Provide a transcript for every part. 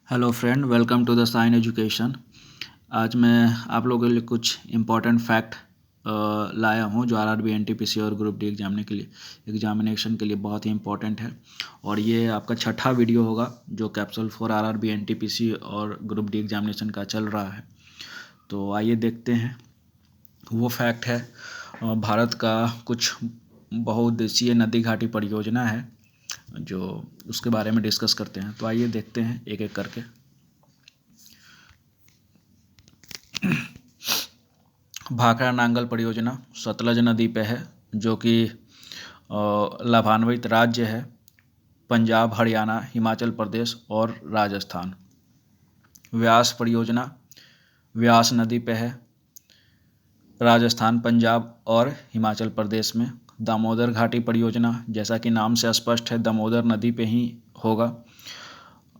Hello friend, welcome to the Sign Education. आज मैं आप लोगों के लिए कुछ इम्पॉर्टेंट फैक्ट लाया हूँ जो आरआरबी एनटीपीसी और ग्रुप डी एग्जामिनेशन के लिए बहुत ही इम्पॉर्टेंट है। और ये आपका छठा वीडियो होगा जो कैप्सूल फॉर आरआरबी एनटीपीसी और ग्रुप डी एग्जामिनेशन का चल रहा है। तो आइए देखते हैं। वो फैक्ट है भारत का कुछ बहुउद्देशीय नदी घाटी परियोजना है जो उसके बारे में डिस्कस करते हैं। तो आइए देखते हैं एक एक करके। भाखड़ा नांगल परियोजना सतलज नदी पे है जो कि लाभान्वित राज्य है पंजाब, हरियाणा, हिमाचल प्रदेश और राजस्थान। व्यास परियोजना व्यास नदी पे है राजस्थान, पंजाब और हिमाचल प्रदेश में। दामोदर घाटी परियोजना जैसा कि नाम से स्पष्ट है दामोदर नदी पे ही होगा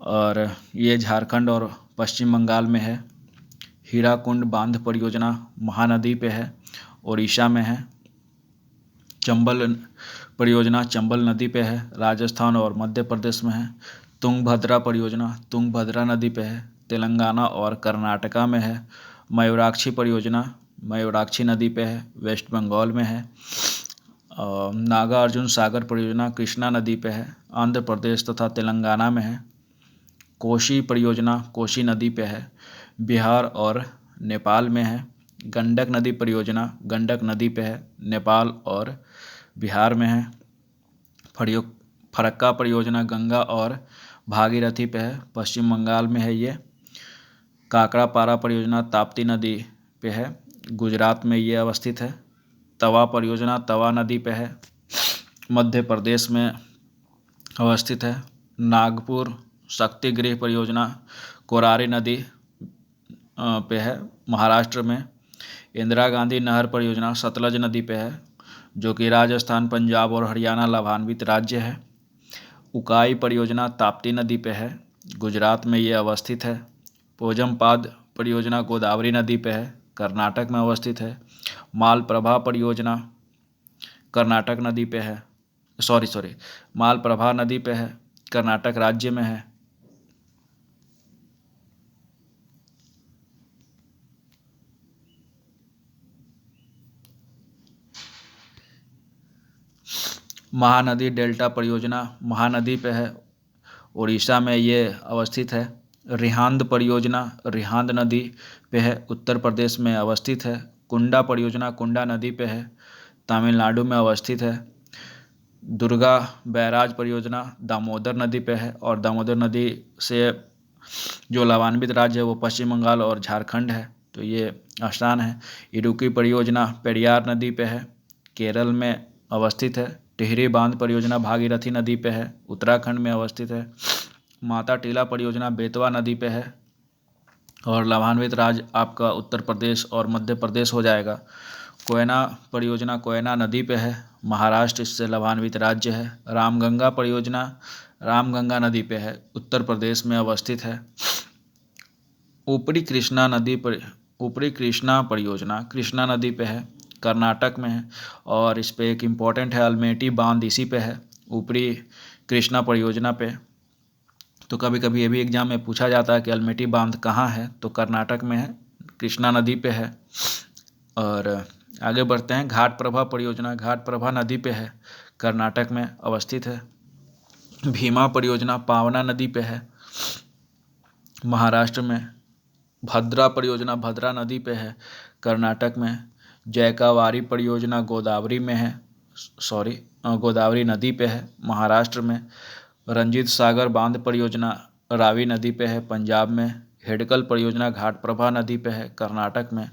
और ये झारखंड और पश्चिम बंगाल में है। हीराकुंड बांध परियोजना महानदी पे है, उड़ीसा में है। चंबल परियोजना चंबल नदी पे है, राजस्थान और मध्य प्रदेश में है। तुंगभद्रा परियोजना तुंगभद्रा नदी पे है, तेलंगाना और कर्नाटका में है। मयूराक्षी परियोजना मयूराक्षी नदी पे है, वेस्ट बंगाल में है। नागार्जुन सागर परियोजना कृष्णा नदी पे है, आंध्र प्रदेश तथा तेलंगाना में है। कोशी परियोजना कोशी नदी पे है, बिहार और नेपाल में है। गंडक नदी परियोजना गंडक नदी पे है, नेपाल और बिहार में है। फरक्का परियोजना गंगा और भागीरथी पे है, पश्चिम बंगाल में है ये। काकड़ापारा परियोजना ताप्ती नदी पे है, गुजरात में ये अवस्थित है। तवा परियोजना तवा नदी पे है, मध्य प्रदेश में अवस्थित है। नागपुर शक्ति गृह परियोजना कोरारी नदी पे है, महाराष्ट्र में। इंदिरा गांधी नहर परियोजना सतलज नदी पे है जो कि राजस्थान, पंजाब और हरियाणा लाभान्वित राज्य है। उकाई परियोजना ताप्ती नदी पे है, गुजरात में ये अवस्थित है। पोजमपाद परियोजना गोदावरी नदी पे है, कर्नाटक में अवस्थित है। मालप्रभा परियोजना कर्नाटक नदी पे है, मालप्रभा नदी पे है, कर्नाटक राज्य में है। महानदी डेल्टा परियोजना महानदी पे है, उड़ीसा में ये अवस्थित है। रिहांद परियोजना रिहांद नदी पे है, उत्तर प्रदेश में अवस्थित है। कुंडा परियोजना कुंडा नदी पे है, तमिलनाडु में अवस्थित है। दुर्गा बैराज परियोजना दामोदर नदी पे है और दामोदर नदी से जो लाभान्वित राज्य है वो पश्चिम बंगाल और झारखंड है, तो ये आसान है। इडुक्की परियोजना पेरियार नदी पे है, केरल में अवस्थित है। टिहरी बांध परियोजना भागीरथी नदी पे है, उत्तराखंड में अवस्थित है। माता टीला परियोजना बेतवा नदी पे है और लाभान्वित राज्य आपका उत्तर प्रदेश और मध्य प्रदेश हो जाएगा। कोयना परियोजना कोयना नदी पे है, महाराष्ट्र इससे लाभान्वित राज्य है। रामगंगा परियोजना रामगंगा नदी पे है, उत्तर प्रदेश में अवस्थित है। ऊपरी कृष्णा परियोजना कृष्णा नदी पे है, कर्नाटक में है। और इस पे एक इम्पॉर्टेंट है अल्मेटी बांध इसी पे है, ऊपरी कृष्णा परियोजना पे। तो कभी कभी ये भी एग्जाम में पूछा जाता है कि अल्मेटी बांध कहाँ है, तो कर्नाटक में है, कृष्णा नदी पे है। और आगे बढ़ते हैं। घाट प्रभा परियोजना घाट प्रभा नदी पे है, कर्नाटक में अवस्थित है। भीमा परियोजना पावना नदी पे है, महाराष्ट्र में। भद्रा परियोजना भद्रा नदी पे है, कर्नाटक में। जयकावारी परियोजना गोदावरी में है, गोदावरी नदी पे है, महाराष्ट्र में। रंजीत सागर बांध परियोजना रावी नदी पे है, पंजाब में। हिडकल परियोजना घाटप्रभा नदी पे है, कर्नाटक में।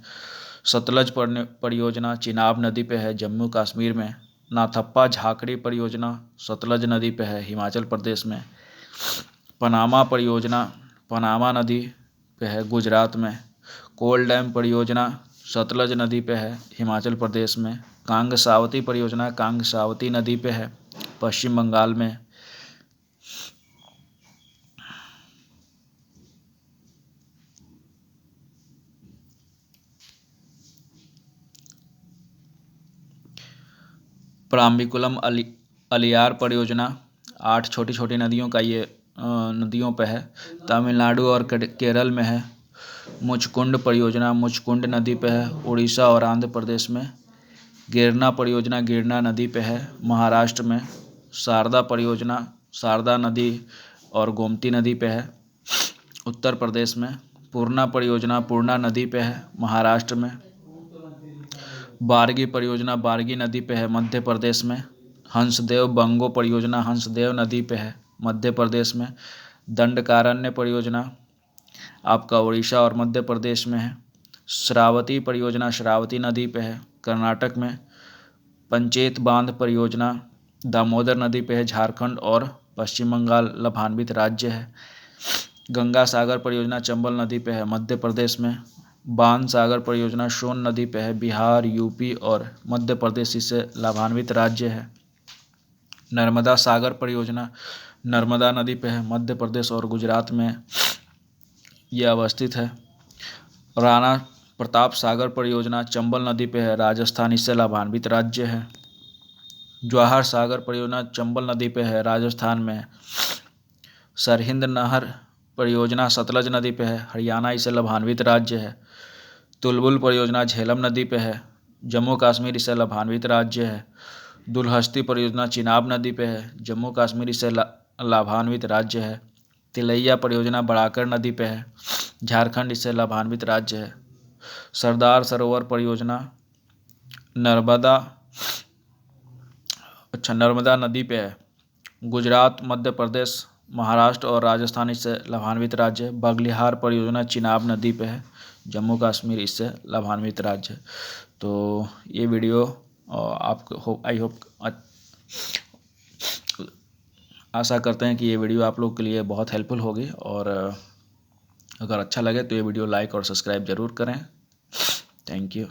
सतलज परियोजना चिनाब नदी पे है, जम्मू कश्मीर में। नाथप्पा झाकड़ी परियोजना सतलज नदी पे है, हिमाचल प्रदेश में। पनामा परियोजना पनामा नदी पे है, गुजरात में। कोल डैम परियोजना सतलज नदी पे है, हिमाचल प्रदेश में। कांगसावती परियोजना कांगसावती नदी पे है, पश्चिम बंगाल में। प्राम्बिकुलम अलियार परियोजना 8 छोटी छोटी नदियों का ये नदियों पे है। तमिलनाडु और केरल में है। मुचकुंड परियोजना मुचकुंड नदी पे है, उड़ीसा और आंध्र प्रदेश में। गिरना परियोजना गिरना नदी पे है, महाराष्ट्र में। शारदा परियोजना शारदा नदी और गोमती नदी पे है, उत्तर प्रदेश में। पूर्णा परियोजना पूर्णा नदी पे है, महाराष्ट्र में। बारगी परियोजना बारगी नदी पे है, मध्य प्रदेश में। हंसदेव बंगो परियोजना हंसदेव नदी पे है, मध्य प्रदेश में। दंडकारण्य परियोजना आपका उड़ीसा और मध्य प्रदेश में है। श्रावती परियोजना श्रावती नदी पे है, कर्नाटक में। पंचेत बांध परियोजना दामोदर नदी पे है, झारखंड और पश्चिम बंगाल लाभान्वित राज्य है। गंगा सागर परियोजना चंबल नदी पे है, मध्य प्रदेश में। बाण सागर परियोजना सोन नदी पे है, बिहार, यूपी और मध्य प्रदेश इससे लाभान्वित राज्य है। नर्मदा सागर परियोजना नर्मदा नदी पे है, मध्य प्रदेश और गुजरात में यह अवस्थित है। राणा प्रताप सागर परियोजना चंबल नदी पे है, राजस्थान इससे लाभान्वित राज्य है। जवाहर सागर परियोजना चंबल नदी पे है, राजस्थान में। सरहिंद नहर परियोजना सतलज नदी पे है, हरियाणा इससे लाभान्वित राज्य है। तुलबुल परियोजना झेलम नदी पे है, जम्मू कश्मीर इससे लाभान्वित राज्य है। दुलहस्ती परियोजना चिनाब नदी पे है, जम्मू कश्मीर इससे लाभान्वित राज्य है। तिलैया परियोजना बड़ाकर नदी पे है, झारखंड इससे लाभान्वित राज्य है। सरदार सरोवर परियोजना नर्मदा नदी पे है, गुजरात, मध्य प्रदेश, महाराष्ट्र और राजस्थान इससे लाभान्वित राज्य है। बगलिहार परियोजना चिनाब नदी पे है, जम्मू कश्मीर इससे लाभान्वित राज्य है। तो ये वीडियो आपको आई होप आशा करते हैं कि ये वीडियो आप लोग के लिए बहुत हेल्पफुल होगी, और अगर अच्छा लगे तो ये वीडियो लाइक और सब्सक्राइब ज़रूर करें। Thank you.